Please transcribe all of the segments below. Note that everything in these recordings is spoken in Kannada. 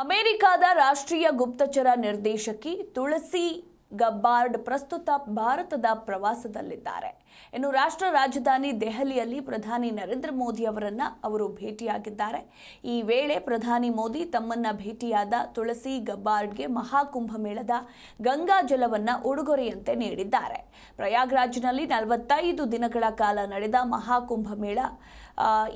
ಅಮೆರಿಕದ ರಾಷ್ಟ್ರೀಯ ಗುಪ್ತಚರ ನಿರ್ದೇಶಕಿ ತುಳಸಿ ಗಬ್ಬಾರ್ಡ್ ಪ್ರಸ್ತುತ ಭಾರತದ ಪ್ರವಾಸದಲ್ಲಿದ್ದಾರೆ. ಇನ್ನು ರಾಷ್ಟ್ರ ರಾಜಧಾನಿ ದೆಹಲಿಯಲ್ಲಿ ಪ್ರಧಾನಿ ನರೇಂದ್ರ ಮೋದಿ ಅವರನ್ನ ಅವರು ಭೇಟಿಯಾಗಿದ್ದಾರೆ. ಈ ವೇಳೆ ಪ್ರಧಾನಿ ಮೋದಿ ತಮ್ಮನ್ನ ಭೇಟಿಯಾದ ತುಳಸಿ ಗಬ್ಬಾರ್ಡ್ಗೆ ಮಹಾಕುಂಭಮೇಳದ ಗಂಗಾ ಜಲವನ್ನ ಉಡುಗೊರೆಯಂತೆ ನೀಡಿದ್ದಾರೆ. ಪ್ರಯಾಗ್ರಾಜ್ನಲ್ಲಿ 45 ದಿನಗಳ ಕಾಲ ನಡೆದ ಮಹಾಕುಂಭಮೇಳ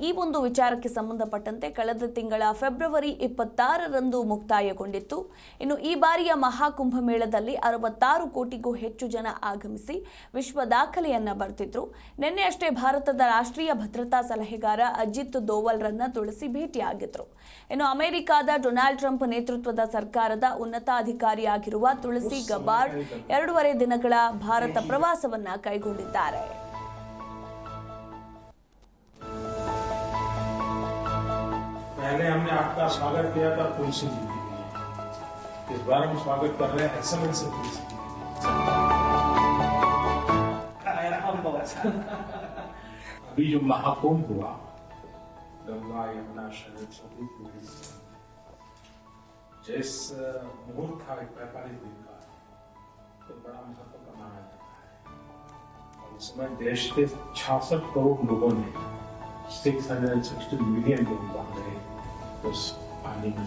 ಈ ಒಂದು ವಿಚಾರಕ್ಕೆ ಸಂಬಂಧಪಟ್ಟಂತೆ ಕಳೆದ ತಿಂಗಳ ಫೆಬ್ರವರಿ 26ರಂದು ಮುಕ್ತಾಯಗೊಂಡಿತ್ತು. ಇನ್ನು ಈ ಬಾರಿಯ ಮಹಾಕುಂಭಮೇಳದಲ್ಲಿ 66 ಕೋಟಿಗೂ ಹೆಚ್ಚು ಜನ ಆಗಮಿಸಿ ವಿಶ್ವ ದಾಖಲೆಯನ್ನ ಬರೆದಿದ್ರು. ನಿನ್ನೆ ಅಷ್ಟೇ ಭಾರತದ ರಾಷ್ಟ್ರೀಯ ಭದ್ರತಾ ಸಲಹೆಗಾರ ಅಜಿತ್ ದೋವಲ್ರನ್ನ ತುಳಸಿ ಭೇಟಿಯಾಗಿದ್ರು. ಇನ್ನು ಅಮೆರಿಕದ ಡೊನಾಲ್ಡ್ ಟ್ರಂಪ್ ನೇತೃತ್ವದ ಸರ್ಕಾರದ ಉನ್ನತ ಅಧಿಕಾರಿಯಾಗಿರುವ ತುಳಸಿ ಗಬ್ಬಾರ್ಡ್ 2.5 ದಿನಗಳ ಭಾರತ ಪ್ರವಾಸವನ್ನ ಕೈಗೊಂಡಿದ್ದಾರೆ. पहले हमने आपका स्वागत किया था तुलसी जी के लिए, इस बार हम स्वागत कर रहे हैं एक्सेलेंस तुलसी जी। अभी जो महाकुंभ हुआ गंगा यमुना शरद सभी जिस मुहूर्त था 45 दिन का तो बड़ा महत्व का माना जाता है और उसमें देश के 66 करोड़ लोगों ने 660 मिलियन लोग भाग रहे उस पानी में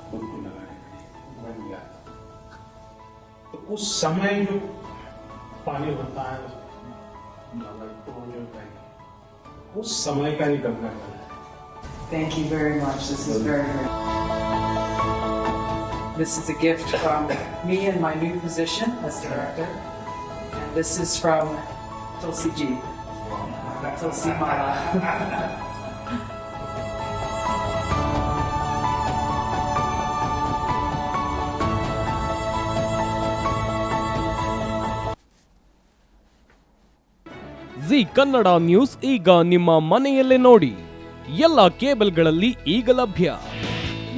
डुबकी लगाने के लिए बन गया था। तो उस समय जो पानी होता है तो जो उस समय का ही गंगा जल है। Thank you very much. This is very good. This is a gift from me in my new position as director, and this is from Tulsi Ji. Tulsi Mala. G Kannada news ಈಗ ನಿಮ್ಮ ಮನೆಯಲ್ಲೇ ನೋಡಿ. ಎಲ್ಲ ಕೇಬಲ್ಗಳಲ್ಲಿ ಈಗ ಲಭ್ಯ.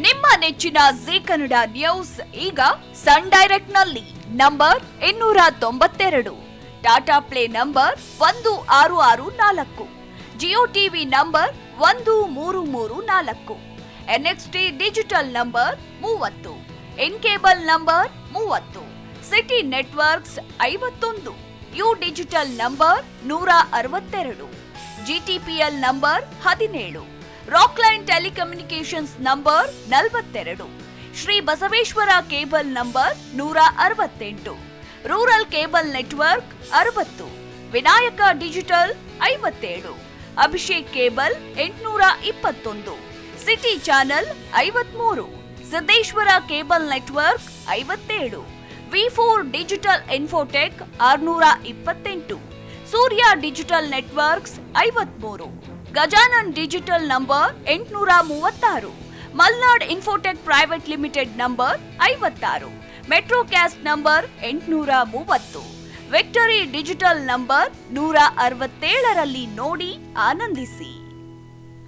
ನಿಮ್ಮ ನೆಚ್ಚಿನ ಜಿ ಕನ್ನಡ ನ್ಯೂಸ್ ಈಗ ಸನ್ ಡೈರೆಕ್ಟ್ ನಲ್ಲಿ number 292, Tata play number 1664, Jio TV number 1334, NXT digital number 30, in cable number 30, city networks 51, U digital number 162, GTPL number 17, Rockline telecommunications number 42, Shri Basaveshwara cable number 168, rural cable network 60, Vinayaka digital 57, Abhishek cable 821, city channel 53, Siddeshwara cable network 57, V4 digital Infotech 628, Surya digital networks 53, Gajanan digital number 836, Malnad infotech private limited number 56, metrocast number 830, victory digital number 167ರಲ್ಲಿ ನೋಡಿ ಆನಂದಿಸಿ.